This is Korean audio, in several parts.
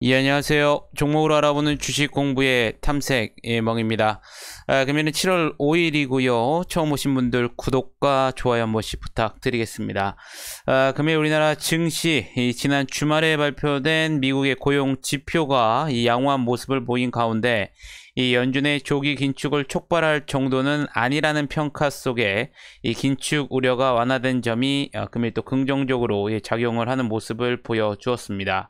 예, 안녕하세요. 종목을 알아보는 주식 공부의 탐색 예멍입니다. 금일은 7월 5일이고요. 처음 오신 분들 구독과 좋아요 한 번씩 부탁드리겠습니다. 금일 우리나라 증시 지난 주말에 발표된 미국의 고용 지표가 양호한 모습을 보인 가운데 이 연준의 조기 긴축을 촉발할 정도는 아니라는 평가 속에 이 긴축 우려가 완화된 점이 금일 또 긍정적으로 작용을 하는 모습을 보여주었습니다.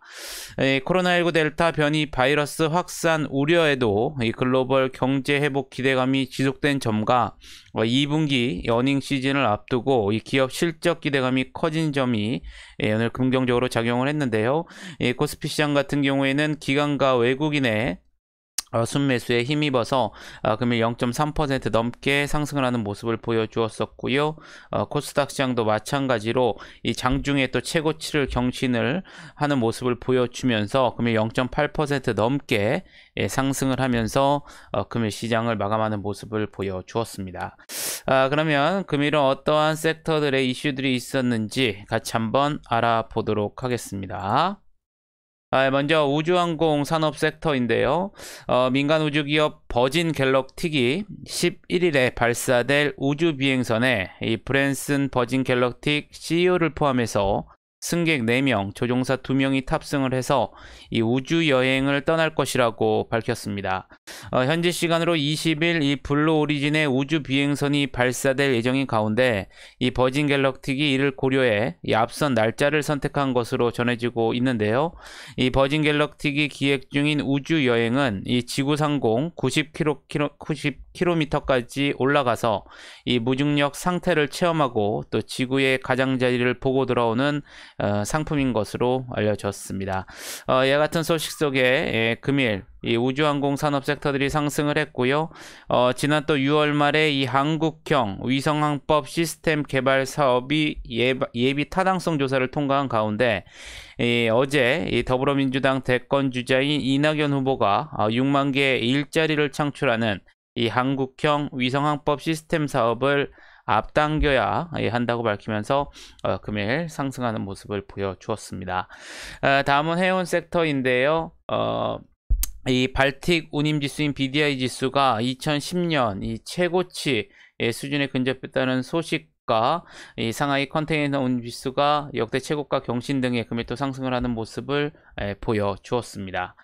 코로나19 델타 변이 바이러스 확산 우려에도 이 글로벌 경제 회복 기대감이 지속된 점과 2분기 어닝 시즌을 앞두고 이 기업 실적 기대감이 커진 점이 오늘 긍정적으로 작용을 했는데요. 코스피 시장 같은 경우에는 기관과 외국인의 순매수에 힘입어서 금일 0.3% 넘게 상승을 하는 모습을 보여주었었고요. 코스닥 시장도 마찬가지로 이 장중에 또 최고치를 경신을 하는 모습을 보여주면서 금일 0.8% 넘게 상승을 하면서 금일 시장을 마감하는 모습을 보여주었습니다. 그러면 금일은 어떠한 섹터들의 이슈들이 있었는지 같이 한번 알아보도록 하겠습니다. 먼저 우주항공 산업 섹터인데요. 민간 우주기업 버진 갤럭틱이 11일에 발사될 우주 비행선에 이 브랜슨 버진 갤럭틱 CEO를 포함해서 승객 4명, 조종사 2명이 탑승을 해서 이 우주 여행을 떠날 것이라고 밝혔습니다. 현지 시간으로 20일 이 블루 오리진의 우주 비행선이 발사될 예정인 가운데 이 버진 갤럭틱이 이를 고려해 이 앞선 날짜를 선택한 것으로 전해지고 있는데요. 이 버진 갤럭틱이 기획 중인 우주 여행은 이 지구 상공 90km까지 올라가서 이 무중력 상태를 체험하고 또 지구의 가장자리를 보고 돌아오는 상품인 것으로 알려졌습니다. 이와 같은 소식 속에 금일 이 우주항공 산업 섹터들이 상승을 했고요. 지난 또 6월 말에 이 한국형 위성항법 시스템 개발 사업이 예비 타당성 조사를 통과한 가운데 어제 이 더불어민주당 대권 주자인 이낙연 후보가 6만 개의 일자리를 창출하는 이 한국형 위성항법 시스템 사업을 앞당겨야 한다고 밝히면서 금일 상승하는 모습을 보여주었습니다. 다음은 해운 섹터인데요. 이 발틱 운임 지수인 BDI 지수가 2010년 이 최고치 수준에 근접했다는 소식과 이 상하이 컨테이너 운임 지수가 역대 최고가 경신 등의 금일 또 상승을 하는 모습을 보여주었습니다.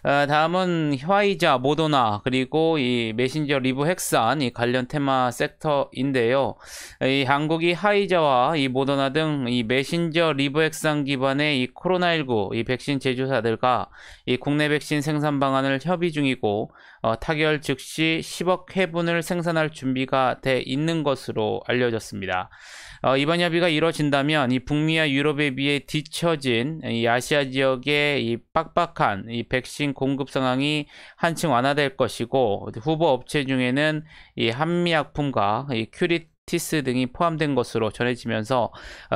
다음은 화이자, 모더나 그리고 이 메신저 리브 헥산 이 관련 테마 섹터인데요. 이 한국이 화이자와 이 모더나 등 이 메신저 리브 헥산 기반의 이 코로나19 이 백신 제조사들과 이 국내 백신 생산 방안을 협의 중이고 타결 즉시 10억 회분을 생산할 준비가 돼 있는 것으로 알려졌습니다. 이번 협의가 이루어진다면 이 북미와 유럽에 비해 뒤처진 이 아시아 지역의 이 빡빡한 이 백신 공급 상황이 한층 완화될 것이고 후보 업체 중에는 이 한미약품과 이 큐리티스 등이 포함된 것으로 전해지면서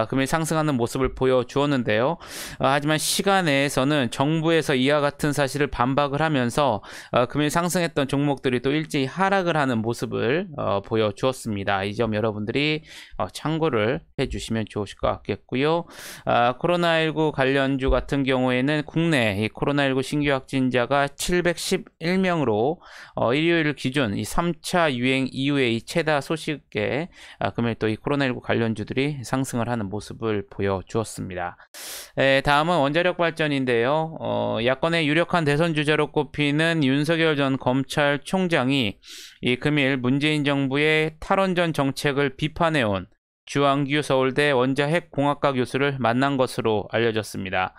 금일 상승하는 모습을 보여주었는데요. 하지만 시간 내에서는 정부에서 이와 같은 사실을 반박을 하면서 금일 상승했던 종목들이 또 일제히 하락을 하는 모습을 보여주었습니다. 이 점 여러분들이 참고를 해주시면 좋으실 것 같겠고요. 코로나19 관련주 같은 경우에는 국내 이 코로나19 신규 확진자가 711명으로 일요일 기준 이 3차 유행 이후에 이 최다 소식에 금일 또 이 코로나19 관련주들이 상승을 하는 모습을 보여주었습니다. 다음은 원자력 발전인데요. 야권의 유력한 대선 주자로 꼽히는 윤석열 전 검찰총장이 이 금일 문재인 정부의 탈원전 정책을 비판해온 주한규 서울대 원자핵공학과 교수를 만난 것으로 알려졌습니다.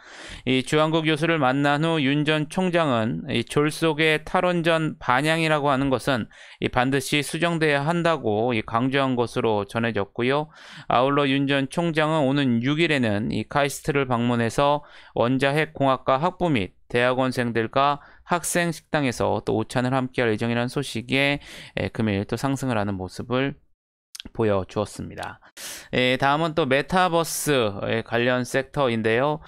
이 주한규 교수를 만난 후 윤 전 총장은 이 졸속의 탈원전 반향이라고 하는 것은 이 반드시 수정돼야 한다고 강조한 것으로 전해졌고요. 아울러 윤 전 총장은 오는 6일에는 이 카이스트를 방문해서 원자핵공학과 학부 및 대학원생들과 학생 식당에서 또 오찬을 함께할 예정이라는 소식에 금일 또 상승을 하는 모습을 보여주었습니다. 다음은 또 메타버스 관련 섹터인데요.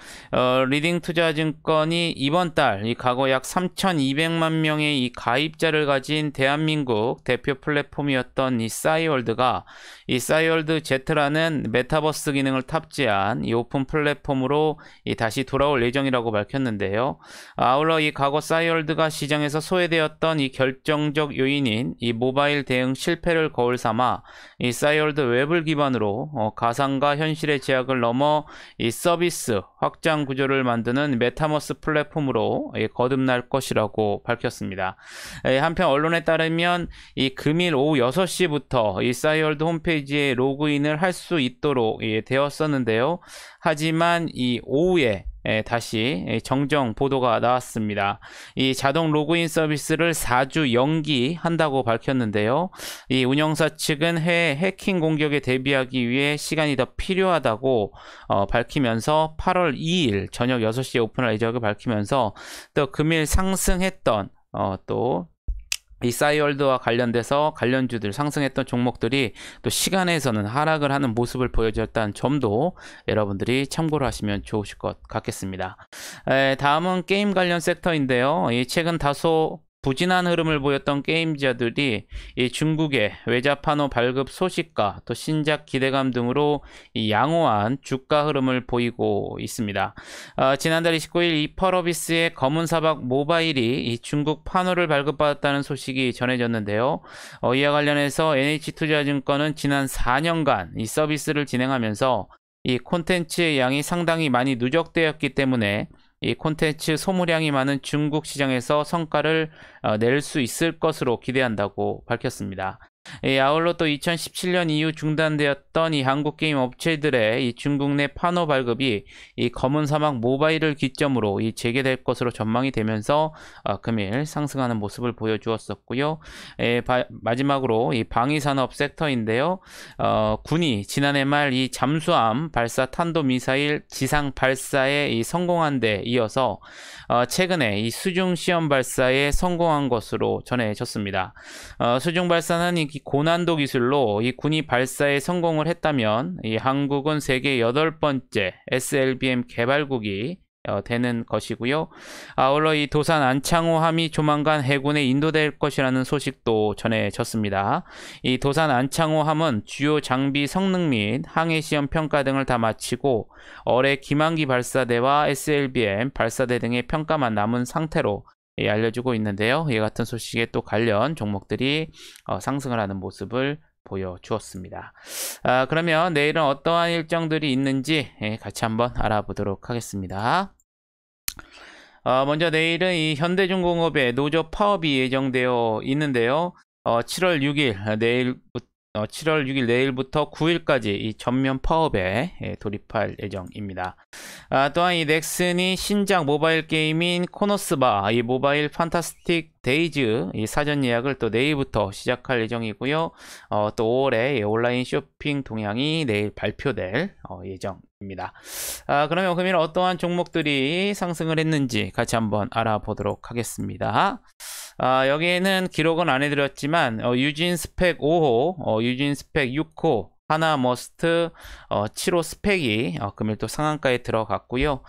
리딩투자증권이 이번 달 이 과거 약 3,200만 명의 이 가입자를 가진 대한민국 대표 플랫폼이었던 이 싸이월드가 이 싸이월드 Z라는 메타버스 기능을 탑재한 이 오픈 플랫폼으로 다시 돌아올 예정이라고 밝혔는데요. 아울러 이 과거 싸이월드가 시장에서 소외되었던 이 결정적 요인인 이 모바일 대응 실패를 거울 삼아 이 싸이월드 웹을 기반으로 가상과 현실의 제약을 넘어 이 서비스 확장 구조를 만드는 메타버스 플랫폼으로 거듭날 것이라고 밝혔습니다. 한편 언론에 따르면 이 금일 오후 6시부터 이 싸이월드 홈페이지에 로그인을 할 수 있도록 되었었는데요. 하지만 이 오후에 다시 정정 보도가 나왔습니다. 이 자동 로그인 서비스를 4주 연기한다고 밝혔는데요. 이 운영사 측은 해외 해킹 공격에 대비하기 위해 시간이 더 필요하다고 밝히면서 8월 2일 저녁 6시에 오픈할 예정을 밝히면서 또 금일 상승했던 또 이 싸이월드와 관련돼서 관련주들 상승했던 종목들이 또 시간에서는 하락을 하는 모습을 보여줬다는 점도 여러분들이 참고를 하시면 좋으실 것 같겠습니다. 다음은 게임 관련 섹터인데요. 최근 다소 부진한 흐름을 보였던 게임주들이 이 중국의 외자판호 발급 소식과 또 신작 기대감 등으로 이 양호한 주가 흐름을 보이고 있습니다. 지난달 29일 이 펄어비스의 검은 사막 모바일이 이 중국 판호를 발급받았다는 소식이 전해졌는데요. 이와 관련해서 NH투자증권은 지난 4년간 이 서비스를 진행하면서 이 콘텐츠의 양이 상당히 많이 누적되었기 때문에 이 콘텐츠 소모량이 많은 중국 시장에서 성과를 낼 수 있을 것으로 기대한다고 밝혔습니다. 아울러 또 2017년 이후 중단되었던 이 한국 게임 업체들의 이 중국 내 판호 발급이 이 검은 사막 모바일을 기점으로 이 재개될 것으로 전망이 되면서 금일 상승하는 모습을 보여주었었고요. 마지막으로 이 방위산업 섹터인데요. 군이 지난해 말 이 잠수함 발사 탄도 미사일 지상 발사에 이 성공한 데 이어서 최근에 이 수중 시험 발사에 성공한 것으로 전해졌습니다. 수중 발사는 이 고난도 기술로 이 군이 발사에 성공을 했다면 이 한국은 세계 8번째 SLBM 개발국이 되는 것이고요. 아울러 이 도산 안창호함이 조만간 해군에 인도될 것이라는 소식도 전해졌습니다. 이 도산 안창호함은 주요 장비 성능 및 항해 시험 평가 등을 다 마치고 올해 김한기 발사대와 SLBM 발사대 등의 평가만 남은 상태로 알려주고 있는데요. 이 같은 소식에 또 관련 종목들이 상승을 하는 모습을 보여주었습니다. 그러면 내일은 어떠한 일정들이 있는지 같이 한번 알아보도록 하겠습니다. 먼저 내일은 이 현대중공업의 노조 파업이 예정되어 있는데요. 7월 6일 내일부터 9일까지 이 전면 파업에 돌입할 예정입니다. 또한 이 넥슨이 신작 모바일 게임인 코너스바 이 모바일 판타스틱 데이즈 이 사전 예약을 또 내일부터 시작할 예정이고요. 또 5월에 온라인 쇼핑 동향이 내일 발표될 예정입니다. 그러면 금일 어떠한 종목들이 상승을 했는지 같이 한번 알아보도록 하겠습니다. 여기에는 기록은 안 해드렸지만 유진 스펙 5호, 유진 스펙 6호, 하나머스트 7호 스펙이 금일 또 상한가에 들어갔고요.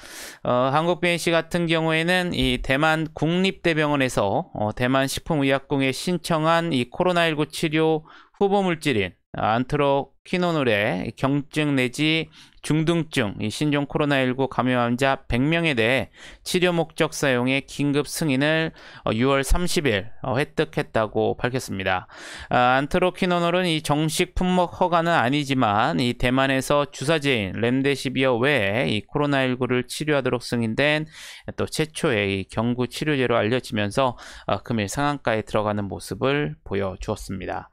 한국BNC 같은 경우에는 이 대만 국립대병원에서 대만 식품의약국에 신청한 이 코로나19 치료 후보물질인 안트로퀴노놀의 경증 내지 중등증 이 신종 코로나19 감염 환자 100명에 대해 치료 목적 사용의 긴급 승인을 6월 30일 획득했다고 밝혔습니다. 안트로퀴노놀은 이 정식 품목 허가는 아니지만 이 대만에서 주사제인 렘데시비어 외에 이 코로나19를 치료하도록 승인된 또 최초의 이 경구 치료제로 알려지면서 금일 상한가에 들어가는 모습을 보여주었습니다.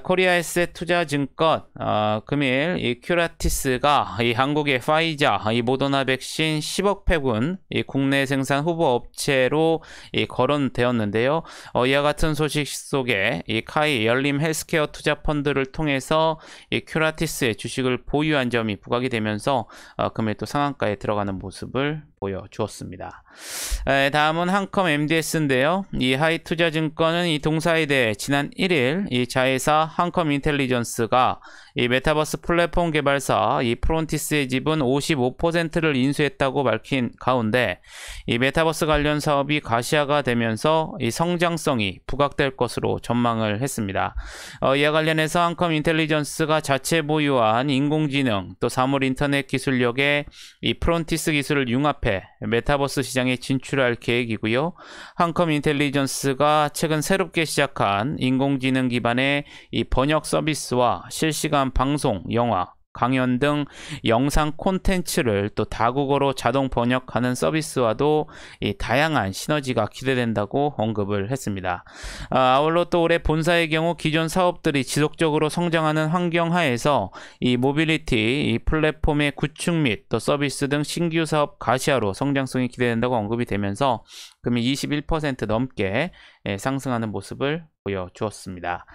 코리아에셋 투자증권 것, 금일 이 큐라티스가 이 한국의 파이자, 이 모더나 백신 10억 회분 이 국내 생산 후보 업체로 이 거론되었는데요. 이와 같은 소식 속에 이 카이 열림 헬스케어 투자 펀드를 통해서 이 큐라티스의 주식을 보유한 점이 부각이 되면서 금일 또 상한가에 들어가는 모습을 보여주었습니다. 다음은 한컴 MDS인데요. 이 하이투자증권은 이 동사에 대해 지난 1일 이 자회사 한컴 인텔리전스가 이 메타버스 플랫폼 개발사 이 프론티스의 지분 55%를 인수했다고 밝힌 가운데 이 메타버스 관련 사업이 가시화가 되면서 이 성장성이 부각될 것으로 전망을 했습니다. 이와 관련해서 한컴 인텔리전스가 자체 보유한 인공지능 또 사물 인터넷 기술력에 이 프론티스 기술을 융합해 메타버스 시장에 진출할 계획이고요. 한컴 인텔리전스가 최근 새롭게 시작한 인공지능 기반의 이 번역 서비스와 실시간 방송, 영화, 강연 등 영상 콘텐츠를 또 다국어로 자동 번역하는 서비스와도 이 다양한 시너지가 기대된다고 언급을 했습니다. 아울러 또 올해 본사의 경우 기존 사업들이 지속적으로 성장하는 환경 하에서 이 모빌리티 이 플랫폼의 구축 및 또 서비스 등 신규 사업 가시화로 성장성이 기대된다고 언급이 되면서 금일 21% 넘게 상승하는 모습을 보여주었습니다.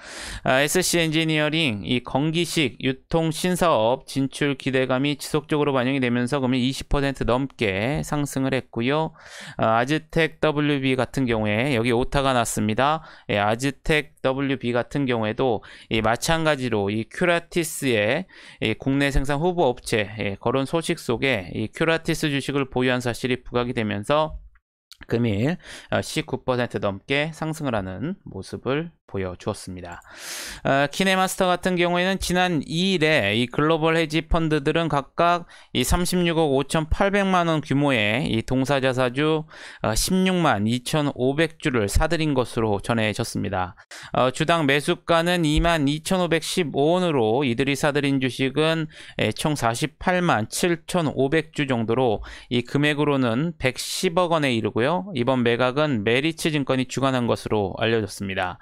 SC 엔지니어링 이 건기식 유통 신사업 진출 기대감이 지속적으로 반영이 되면서 금일 20% 넘게 상승을 했고요. 아즈텍 WB 같은 경우에 여기 오타가 났습니다. 아즈텍 WB 같은 경우에도 마찬가지로 이 큐라티스의 국내 생산 후보 업체 거론 소식 속에 이 큐라티스 주식을 보유한 사실이 부각이 되면서 금일 19% 넘게 상승을 하는 모습을 보여주었습니다. 키네마스터 같은 경우에는 지난 2일에 이 글로벌 헤지 펀드들은 각각 이 36억 5,800만원 규모의 이 동사자사주 16만 2,500주를 사들인 것으로 전해졌습니다. 주당 매수가는 22,515원으로 이들이 사들인 주식은 총 48만 7,500주 정도로 이 금액으로는 110억 원에 이르고요. 이번 매각은 메리츠 증권이 주관한 것으로 알려졌습니다.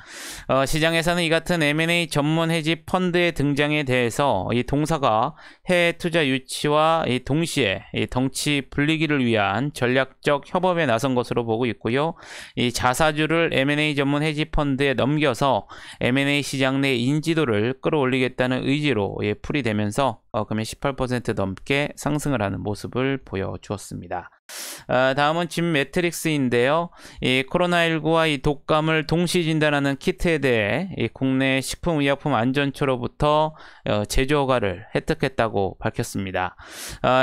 시장에서는 이 같은 M&A 전문 헤지 펀드의 등장에 대해서 이 동사가 해외 투자 유치와 이 동시에 이 덩치 불리기를 위한 전략적 협업에 나선 것으로 보고 있고요. 이 자사주를 M&A 전문 헤지 펀드에 넘겨서 M&A 시장 내 인지도를 끌어올리겠다는 의지로 풀이되면서 금일 18% 넘게 상승을 하는 모습을 보여주었습니다. 다음은 진 매트릭스인데요. 이 코로나19와 이 독감을 동시 진단하는 키트에 대해 이 국내 식품의약품안전처로부터 제조 허가를 획득했다고 밝혔습니다.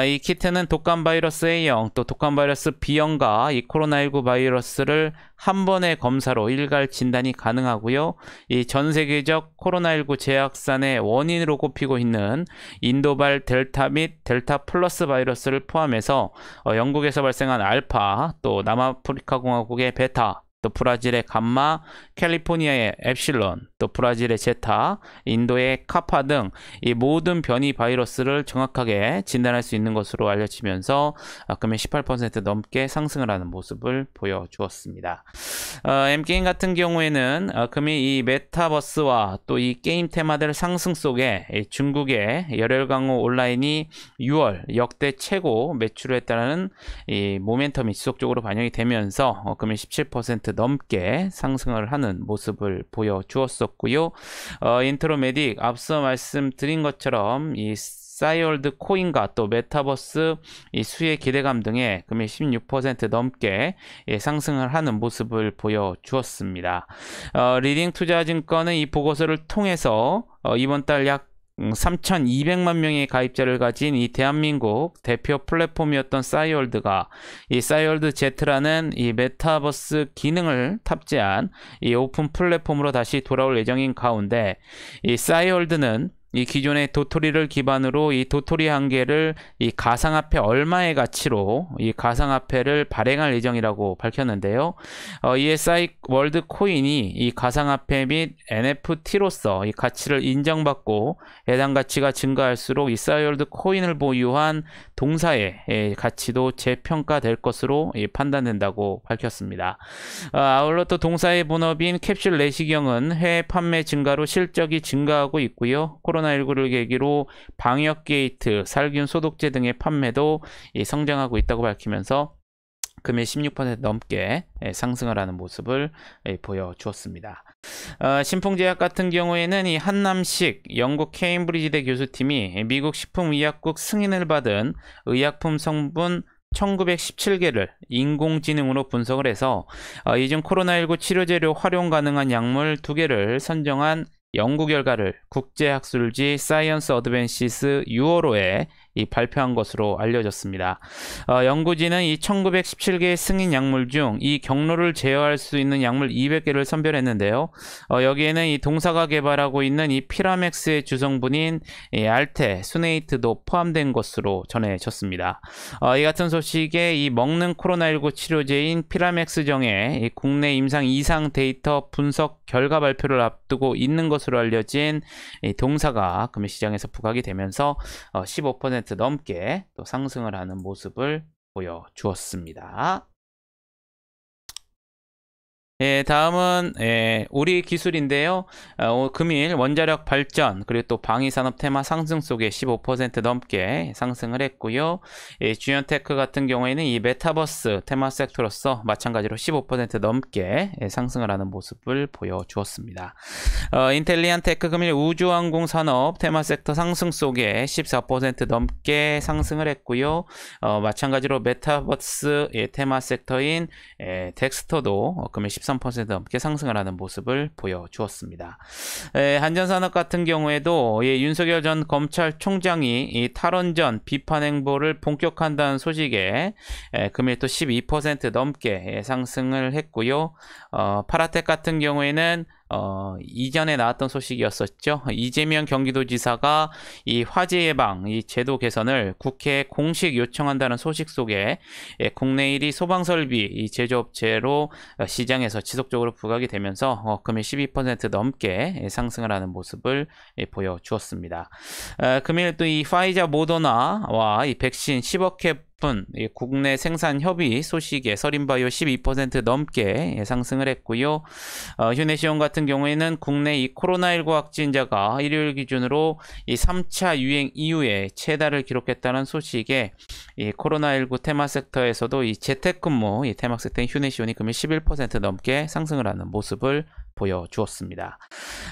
이 키트는 독감 바이러스 A형 또 독감 바이러스 B형과 이 코로나19 바이러스를 한 번의 검사로 일괄 진단이 가능하고요. 이 전 세계적 코로나19 재확산의 원인으로 꼽히고 있는 인도발 델타 및 델타 플러스 바이러스를 포함해서 영국에서 발생한 알파, 또 남아프리카 공화국의 베타, 또 브라질의 감마, 캘리포니아의 엡실론, 또 브라질의 제타, 인도의 카파 등 이 모든 변이 바이러스를 정확하게 진단할 수 있는 것으로 알려지면서 금일 18% 넘게 상승을 하는 모습을 보여주었습니다. M게임 같은 경우에는 금일 이 메타버스와 또 이 게임 테마들 상승 속에 중국의 열혈광호 온라인이 6월 역대 최고 매출을 했다는 이 모멘텀이 지속적으로 반영이 되면서 금일 17% 넘게 상승을 하는 모습을 보여주었었고요. 인트로메딕 앞서 말씀드린 것처럼 이 싸이월드 코인과 또 메타버스 이 수혜 기대감 등에 금일 16% 넘게 상승을 하는 모습을 보여주었습니다. 리딩 투자증권은 이 보고서를 통해서 이번 달 약 3,200만 명의 가입자를 가진 이 대한민국 대표 플랫폼이었던 싸이월드가 이 싸이월드 Z라는 이 메타버스 기능을 탑재한 이 오픈 플랫폼으로 다시 돌아올 예정인 가운데 이 싸이월드는 이 기존의 도토리를 기반으로 이 도토리 한 개를 이 가상화폐 얼마의 가치로 이 가상화폐를 발행할 예정이라고 밝혔는데요. 이에 싸이월드 코인이 이 가상화폐 및 NFT로서 이 가치를 인정받고 해당 가치가 증가할수록 이 싸이월드 코인을 보유한 동사의 가치도 재평가될 것으로 판단된다고 밝혔습니다. 아울러 또 동사의 본업인 캡슐 내시경은 해외 판매 증가로 실적이 증가하고 있고요. 코로나 코로나19를 계기로 방역 게이트, 살균 소독제 등의 판매도 성장하고 있다고 밝히면서 금일 16% 넘게 상승을 하는 모습을 보여주었습니다. 신풍제약 같은 경우에는 이 한남식 영국 케임브리지대 교수팀이 미국 식품의약국 승인을 받은 의약품 성분 1917개를 인공지능으로 분석을 해서 이 중 코로나19 치료제로 활용 가능한 약물 2개를 선정한 연구 결과를 국제학술지 사이언스 어드밴시스 6월호에 발표한 것으로 알려졌습니다. 연구진은 이 1917개의 승인 약물 중 이 경로를 제어할 수 있는 약물 200개를 선별했는데요. 여기에는 이 동사가 개발하고 있는 이 피라맥스의 주성분인 알테, 수네이트도 포함된 것으로 전해졌습니다. 이 같은 소식에 이 먹는 코로나19 치료제인 피라맥스정의 국내 임상 이상 데이터 분석 결과 발표를 앞두고 있는 것으로 알려진 동사가 금일 시장에서 부각이 되면서 15% 넘게 또 상승을 하는 모습을 보여주었습니다. 다음은 우리 기술인데요. 금일 원자력 발전 그리고 또 방위산업 테마 상승 속에 15% 넘게 상승을 했고요. 주연테크 같은 경우에는 이 메타버스 테마 섹터로서 마찬가지로 15% 넘게 상승을 하는 모습을 보여주었습니다. 인텔리안테크 금일 우주항공 산업 테마 섹터 상승 속에 14% 넘게 상승을 했고요. 마찬가지로 메타버스 테마 sek터인 덱스터도 금일 13% 넘게 상승을 하는 모습을 보여주었습니다. 한전산업 같은 경우에도 윤석열 전 검찰총장이 이 탈원전 비판 행보를 본격화한다는 소식에 금일 또 12% 넘게 상승을 했고요. 파라텍 같은 경우에는 이전에 나왔던 소식이었었죠. 이재명 경기도지사가 이 화재 예방, 이 제도 개선을 국회에 공식 요청한다는 소식 속에 국내 1위 소방설비 이 제조업체로 시장에서 지속적으로 부각이 되면서 금일 12% 넘게 상승을 하는 모습을 보여주었습니다. 금일 또 이 파이자 모더나와 이 백신 10억 회 국내 생산 협의 소식에 서린바이오 12% 넘게 상승을 했고요. 휴네시온 같은 경우에는 국내 이 코로나19 확진자가 일요일 기준으로 이 3차 유행 이후에 최다를 기록했다는 소식에 이 코로나19 테마 섹터에서도 이 재택근무 이 테마 섹터인 휴네시온이 금일 11% 넘게 상승을 하는 모습을 보여주었습니다.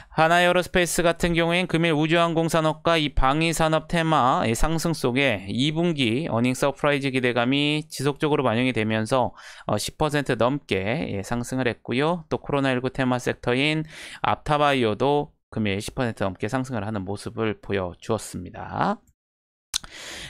하나에어로스페이스 같은 경우엔 금일 우주항공산업과 이 방위산업 테마 상승 속에 2분기 어닝 서프라이즈 기대감이 지속적으로 반영이 되면서 10% 넘게 상승을 했고요. 또 코로나19 테마 섹터인 앞타바이오도 금일 10% 넘게 상승을 하는 모습을 보여주었습니다.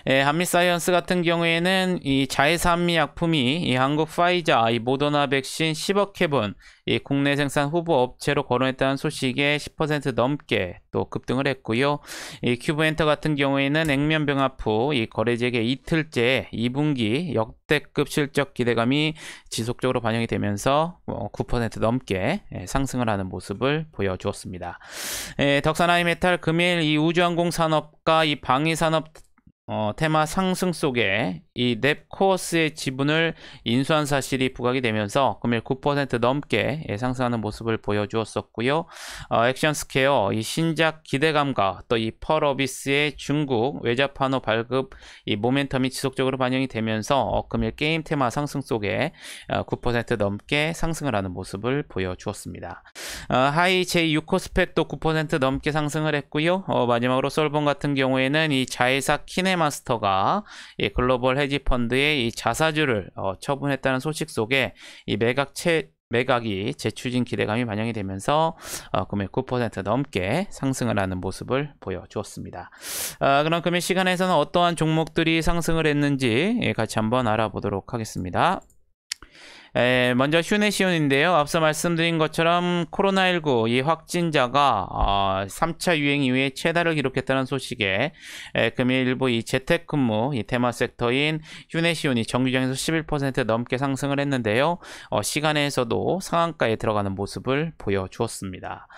한미사이언스 같은 경우에는 이 자회사한미 약품이 이 한국 파이자, 이 모더나 백신 10억 회분 이 국내 생산 후보 업체로 거론했다는 소식에 10% 넘게 또 급등을 했고요. 이 큐브엔터 같은 경우에는 액면병합후 이 거래액의 이틀째 2분기 역대급 실적 기대감이 지속적으로 반영이 되면서 9% 넘게 상승을 하는 모습을 보여주었습니다. 덕산하이메탈 금일 이 우주항공 산업과 이 방위산업 테마 상승 속에 이 넵코어스의 지분을 인수한 사실이 부각이 되면서 금일 9% 넘게 상승하는 모습을 보여주었었고요. 액션스퀘어 이 신작 기대감과 또 이 펄어비스의 중국 외자판호 발급 이 모멘텀이 지속적으로 반영이 되면서 금일 게임 테마 상승 속에 9% 넘게 상승을 하는 모습을 보여주었습니다. 하이 J6코스펙도 9% 넘게 상승을 했고요. 마지막으로 솔본 같은 경우에는 이 자회사 키네마스터가 이 글로벌 헤지 펀드의 이 자사주를 처분했다는 소식 속에 이 매각이 재추진 기대감이 반영이 되면서 금일 9% 넘게 상승을 하는 모습을 보여주었습니다. 그럼 금일 시간에서는 어떠한 종목들이 상승을 했는지 같이 한번 알아보도록 하겠습니다. 먼저 휴네시온인데요. 앞서 말씀드린 것처럼 코로나19 이 확진자가 3차 유행 이후에 최다를 기록했다는 소식에 금일 일부 이 재택근무 이 테마 섹터인 휴네시온이 정규장에서 11% 넘게 상승을 했는데요. 시간에서도 상한가에 들어가는 모습을 보여주었습니다.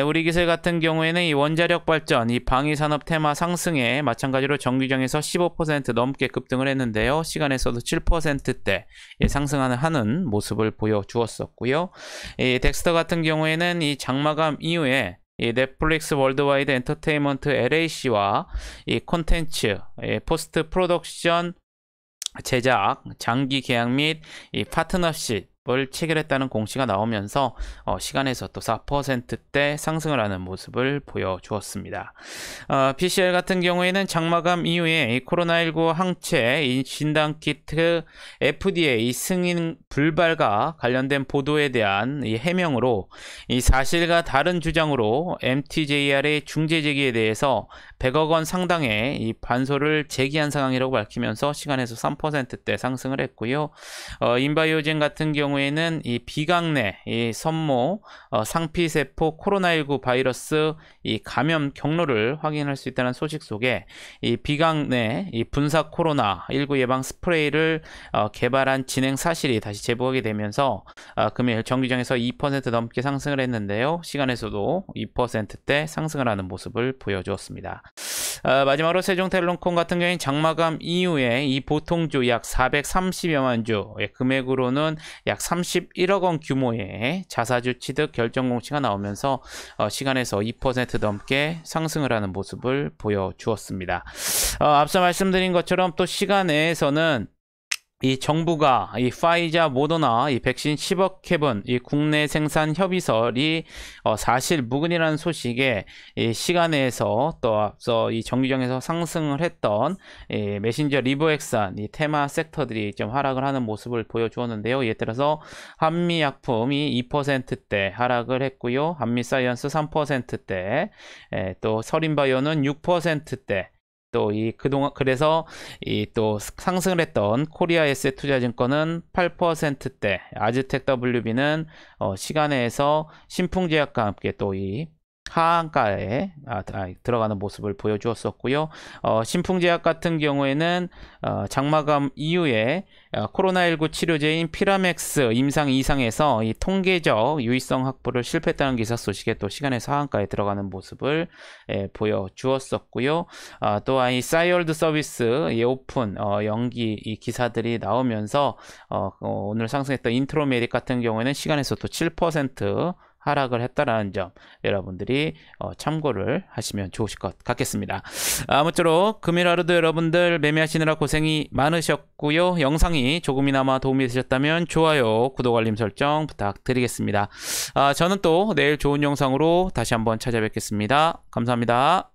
우리 기술 같은 경우에는 이 원자력 발전 이 방위산업 테마 상승에 마찬가지로 정규장에서 15% 넘게 급등을 했는데요. 시간에서도 7%대 상승하는 모습을 보여주었었고요. 이 덱스터 같은 경우에는 이 장마감 이후에 이 넷플릭스 월드와이드 엔터테인먼트 LAC와 이 콘텐츠, 포스트 프로덕션 제작, 장기 계약 및 이 파트너십을 체결했다는 공시가 나오면서 시간에서 또 4%대 상승을 하는 모습을 보여주었습니다. PCL 같은 경우에는 장마감 이후에 이 코로나19 항체 이 진단키트 FDA 승인 불발과 관련된 보도에 대한 이 해명으로 이 사실과 다른 주장으로 MTJR의 중재 제기에 대해서 100억 원 상당의 이 반소를 제기한 상황이라고 밝히면서 시간에서 3%대 상승을 했고요. 인바이오젠 같은 경우에는 이 비강내, 이 선모, 상피세포 코로나19 바이러스 이 감염 경로를 확인할 수 있다는 소식 속에 이 비강내 이 분사 코로나19 예방 스프레이를 개발한 진행 사실이 다시 제보하게 되면서 금일 정규장에서 2% 넘게 상승을 했는데요. 시간에서도 2%대 상승을 하는 모습을 보여주었습니다. 마지막으로 세종텔레콤 같은 경우에는 장마감 이후에 이 보통주 약 430여만 주, 금액으로는 약 31억 원 규모의 자사주 취득 결정 공시가 나오면서 시간에서 2% 넘게 상승을 하는 모습을 보여주었습니다. 앞서 말씀드린 것처럼 또 시간 내에서는 이 정부가 이 파이자 모더나 이 백신 10억 캡은 이 국내 생산 협의설이 사실 무근이라는 소식에 이 시간에서 또 앞서 이 정규정에서 상승을 했던 이 메신저 리보엑산 이 테마 섹터들이 좀 하락을 하는 모습을 보여주었는데요. 이에 따라서 한미약품이 2%대 하락을 했고요. 한미사이언스 3%대, 또 서린바이오는 6%대. 또 이 그동안 그래서 이 또 상승을 했던 코리아 에셋 투자증권은 8%대, 아즈텍 WB는 시간에서 신풍제약과 함께 또 이 하한가에 들어가는 모습을 보여주었었고요. 신풍제약 같은 경우에는 장마감 이후에 코로나19 치료제인 피라맥스 임상 이상에서 이 통계적 유의성 확보를 실패했다는 기사 소식에 또 시간에서 하한가에 들어가는 모습을 보여주었었고요. 또한 이 싸이월드 서비스 이 오픈 연기 이 기사들이 나오면서 오늘 상승했던 인트로메딕 같은 경우에는 시간에서 또 7% 하락을 했다라는 점 여러분들이 참고를 하시면 좋으실 것 같겠습니다. 아무쪼록 금일 하루도 여러분들 매매하시느라 고생이 많으셨고요. 영상이 조금이나마 도움이 되셨다면 좋아요, 구독, 알림 설정 부탁드리겠습니다. 저는 또 내일 좋은 영상으로 다시 한번 찾아뵙겠습니다. 감사합니다.